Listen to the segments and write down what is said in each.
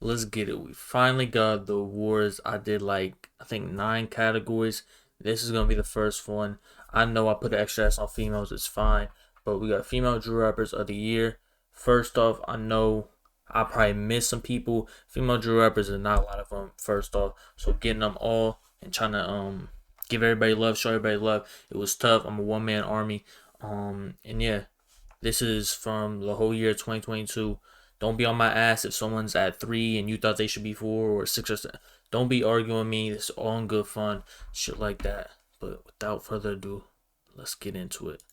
Let's get it. We finally got the awards. I did like I think 9 categories. This is gonna be the first one. I know I put an extra S on females, it's fine. But we got female drill rappers of the year. First off, I know I probably missed some people. Female drill rappers, there's not a lot of them. First off, so getting them all and trying to give everybody love, show everybody love. It was tough. I'm a one man army. And yeah, this is from the whole year 2022. Don't be on my ass if someone's at 3 and you thought they should be 4 or 6 or 7. Don't be arguing with me. It's all in good fun. Shit like that. But without further ado, let's get into it.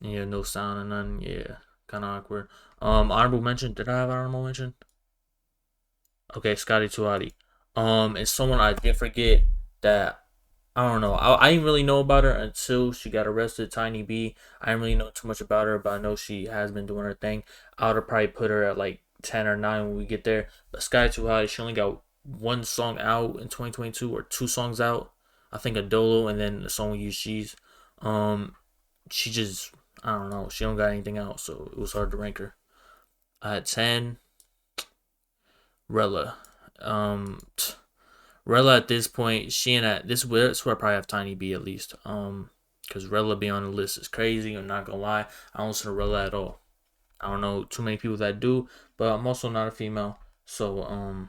Yeah, no sound and none. Yeah, kind of awkward. Honorable mention. Did I have an honorable mention? Okay, Scotty Tuati. It's someone I did forget that I don't know. I didn't really know about her until she got arrested. Tiny B. I didn't really know too much about her, but I know she has been doing her thing. I would have probably put her at like 10 or 9 when we get there. But Sky Too High, she only got one song out in 2022 or 2 songs out. I think a Dolo and then the song with UG's. Um, she just I don't know. She don't got anything out, so it was hard to rank her. I had 10. Rella. Um, Rella at this point, she and at this where I probably have Tiny B at least. Because Rella being on the list is crazy. I'm not gonna lie, I don't listen to Rella at all. I don't know too many people that do, but I'm also not a female, so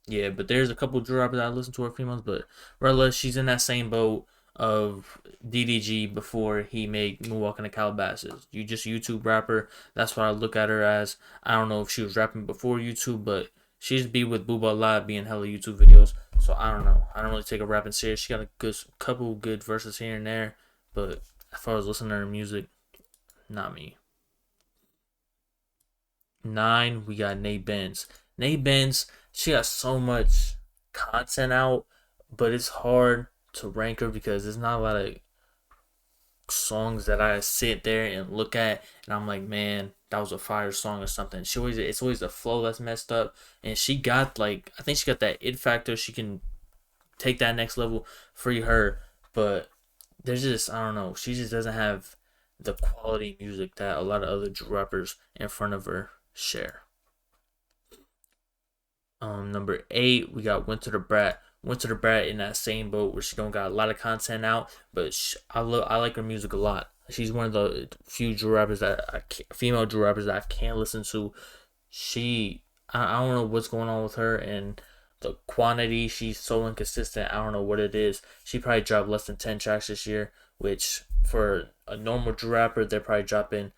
yeah. But there's a couple drill rappers that I listen to are females, but Rella, she's in that same boat of DDG before he made Moonwalking to Calabasas. You just YouTube rapper. That's what I look at her as. I don't know if she was rapping before YouTube, but she just be with Booba Live being hella YouTube videos. So I don't know. I don't really take her rapping serious. She got a good couple good verses here and there, but as far as listening to her music, not me. 9, we got Nate Benz. Nate Benz, she got so much content out, but it's hard to rank her because there's not a lot of songs that I sit there and look at and I'm like, man, that was a fire song or something. It's always the flow that's messed up, and she got like I think she got that it factor. She can take that next level, free her, but there's just I don't know. She just doesn't have the quality music that a lot of other rappers in front of her share. Number 8, we got Winter the Brat. Winter the Brat in that same boat where she don't got a lot of content out, but I like her music a lot. She's one of the few drill rappers female drill rappers that I can't listen to. I don't know what's going on with her and the quantity. She's so inconsistent. I don't know what it is. She probably dropped less than 10 tracks this year, which for a normal drill rapper, they're probably dropping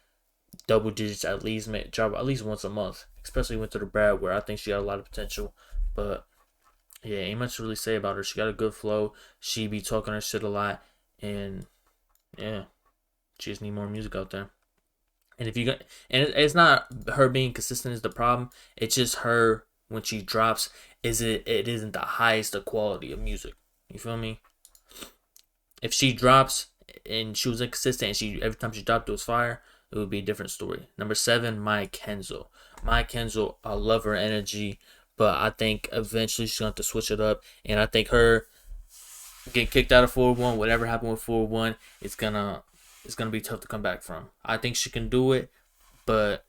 double digits at least, drop at least once a month. Especially Winter the Brat, where I think she got a lot of potential. But yeah, ain't much to really say about her. She got a good flow. She be talking her shit a lot, and yeah, she just need more music out there. And if you got, and it's not her being consistent is the problem. It's just her when she drops, it isn't the highest of quality of music. You feel me? If she drops and she was inconsistent and she every time she dropped it was fire, it would be a different story. Number 7, Maya Kenzo. Maya Kenzo, I love her energy, but I think eventually she's going to have to switch it up. And I think her getting kicked out of 4-1, whatever happened with 4-1, it's gonna be tough to come back from. I think she can do it, but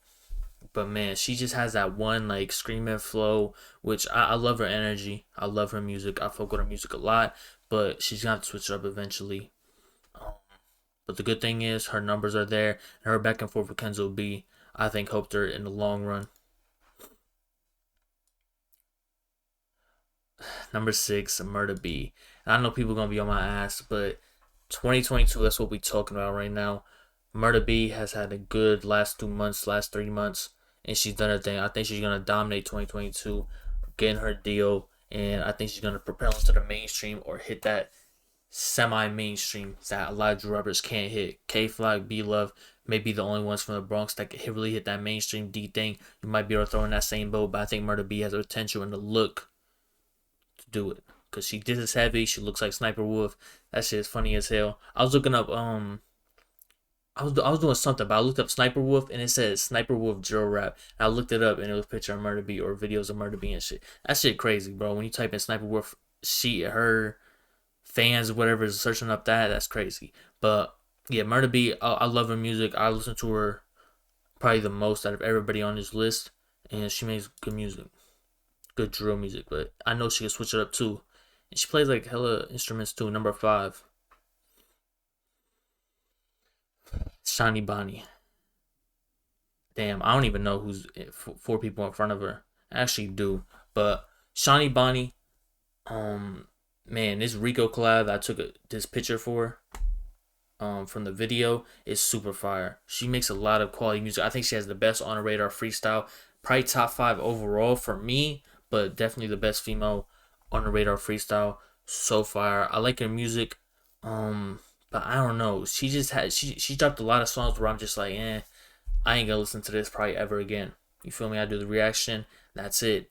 man, she just has that one like screaming flow, which I love her energy. I love her music. I fuck with her music a lot, but she's gonna have to switch it up eventually. Um, but the good thing is her numbers are there, and her back and forth with Kenzo B, I think helped her in the long run. Number 6, Murder B. I know people gonna be on my ass, but 2022, that's what we talking about right now. Murder B has had a good last 2 months, last 3 months, and she's done her thing. I think she's gonna dominate 2022, getting her deal, and I think she's gonna propel into the mainstream or hit that semi-mainstream that a lot of rappers can't hit. K Flock, B Love may be the only ones from the Bronx that can really hit that mainstream D thing. You might be able to throw in that same boat, but I think Murder B has the potential and the look to do it. Cause she did this heavy, she looks like Sniper Wolf. That shit is funny as hell. I was looking up I was doing something, but I looked up Sniper Wolf and it said Sniper Wolf drill rap. And I looked it up and it was a picture of Murder B or videos of Murder B and shit. That shit crazy, bro. When you type in Sniper Wolf, her fans, whatever, is searching up that's crazy. But yeah, Murder B, I love her music. I listen to her probably the most out of everybody on this list, and she makes good music, good drill music. But I know she can switch it up too, and she plays like hella instruments too. Number 5, Shani Bonnie. Damn, I don't even know who's 4 people in front of her. I actually do, but Shani Bonnie, um, man, this Rico collab I took this picture for, from the video is super fire. She makes a lot of quality music. I think she has the best on the radar freestyle. Probably top 5 overall for me, but definitely the best female on the radar freestyle so far. I like her music, but I don't know. She just had she dropped a lot of songs where I'm just like, I ain't gonna listen to this probably ever again. You feel me? I do the reaction. That's it,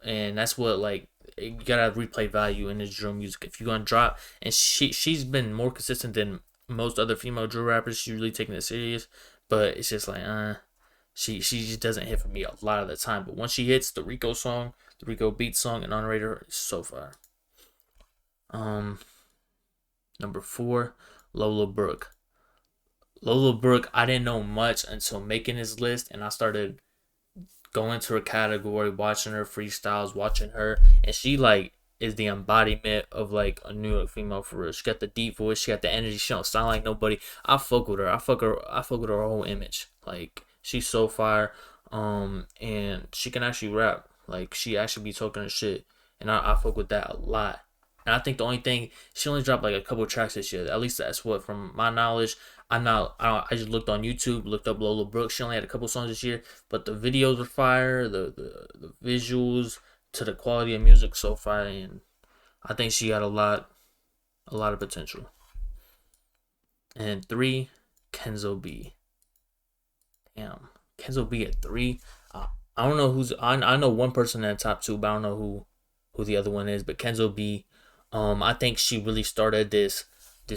and that's what, like, you gotta replay value in this drill music. If you're gonna drop, and she's been more consistent than most other female drill rappers. She's really taking it serious, but it's just like, she just doesn't hit for me a lot of the time. But once she hits the Rico song, the Rico beat song, and on radar, it's so far. Number 4, Lola Brooks. Lola Brooks, I didn't know much until making this list, and I started going to her category, watching her freestyles, watching her, and she like is the embodiment of like a New York female for real. She got the deep voice, she got the energy, she don't sound like nobody. I fuck with her. I fuck with her whole image. Like, she's so fire. And she can actually rap. Like, she actually be talking her shit. And I fuck with that a lot. And I think the only thing, she only dropped like a couple tracks this year. At least that's what, from my knowledge. I just looked on YouTube, looked up Lola Brooks. She only had a couple songs this year, but the videos were fire. The visuals to the quality of music so far, and I think she got a lot of potential. And 3, Kenzo B. Damn, Kenzo B at 3. I don't know who's. I know one person in the top 2, but I don't know who the other one is. But Kenzo B, I think she really started this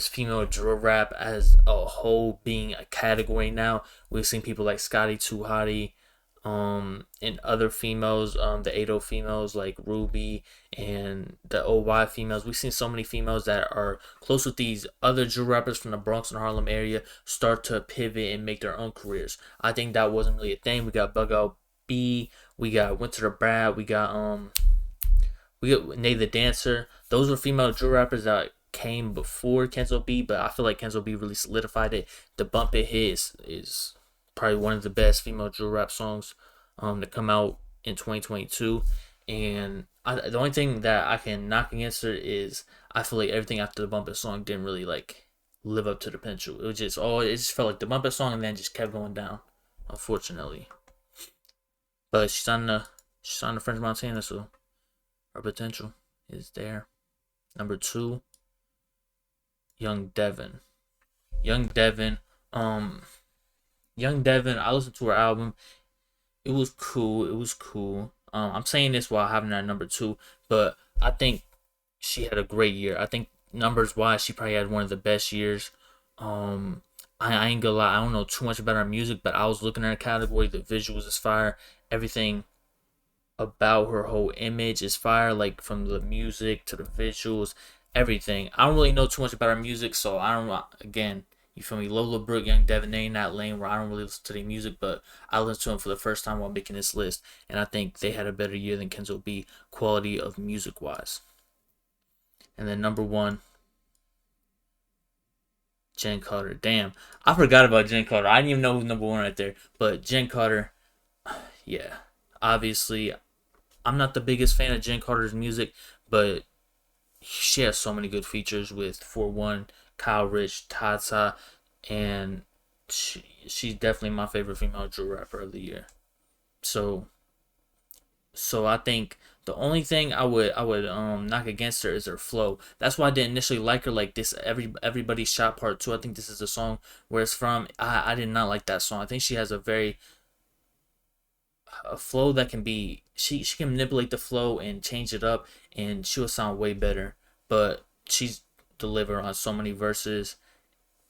female drill rap as a whole being a category now. We've seen people like Scotty 2 Hottie, and other females, the 80 females like Ruby and the OY females. We've seen so many females that are close with these other drill rappers from the Bronx and Harlem area start to pivot and make their own careers. I think that wasn't really a thing. We got Bug Out B, we got Went to the Brat, we got Nay the Dancer. Those were female drill rappers that came before Kenzo B, but I feel like Kenzo B really solidified it. The Bump It Hit is probably one of the best female drill rap songs to come out in 2022. And the only thing that I can knock against her is I feel like everything after the Bump It song didn't really like live up to the potential. It just felt like the Bump It song and then just kept going down, unfortunately. But she's on the French Montana, so her potential is there. Number 2, Young Devin. Young Devin, I listened to her album. It was cool. I'm saying this while having her at number 2, but I think she had a great year. I think numbers wise, she probably had one of the best years. I ain't gonna lie, I don't know too much about her music, but I was looking at her category. The visuals is fire. Everything about her whole image is fire, like from the music to the visuals, everything. I don't really know too much about her music, so I don't. Again, you feel me? Lola Brooks, Young Devin, they in that lane where I don't really listen to their music, but I listened to them for the first time while making this list, and I think they had a better year than Kenzo B, quality of music wise. And then number 1, Jen Carter. Damn, I forgot about Jen Carter. I didn't even know who's number 1 right there, but Jen Carter, yeah, obviously. I'm not the biggest fan of Jen Carter's music, but she has so many good features with 4-1, Kyle Rich, Tata, and she's definitely my favorite female drill rapper of the year. So I think the only thing I would knock against her is her flow. That's why I didn't initially like her. Like this, everybody shot part 2. I think this is the song where it's from. I did not like that song. I think she has a flow that can be, she can manipulate the flow and change it up, and she'll sound way better. But she's delivered on so many verses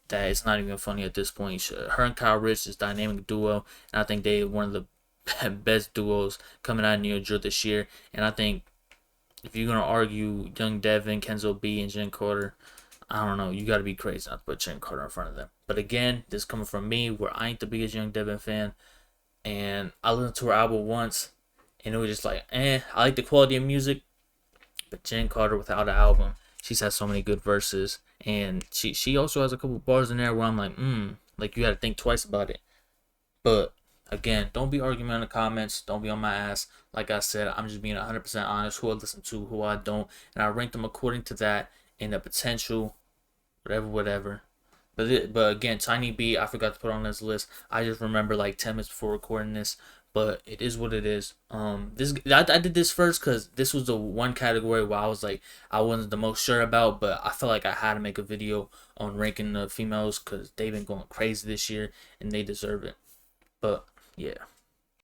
that it's not even funny at this point. Her and Kyle Rich is dynamic duo, and I think they one of the best duos coming out of New York drill this year. And I think if you're gonna argue Young Devin, Kenzo B, and Jen Carter, I don't know, you gotta be crazy not to put Jen Carter in front of them. But again, this coming from me, where I ain't the biggest Young Devin fan. and I listened to her album once, and it was just like, I like the quality of music, but Jen Carter without an album, she's had so many good verses, and she also has a couple bars in there where I'm like you got to think twice about it. But again, don't be arguing in the comments. Don't be on my ass. Like I said, I'm just being 100% honest. Who I listen to, who I don't, and I rank them according to that and the potential, whatever. But again, Tiny B, I forgot to put on this list. I just remember like 10 minutes before recording this. But it is what it is. I did this first because this was the one category where I was like I wasn't the most sure about, but I felt like I had to make a video on ranking the females because they've been going crazy this year and they deserve it. But yeah.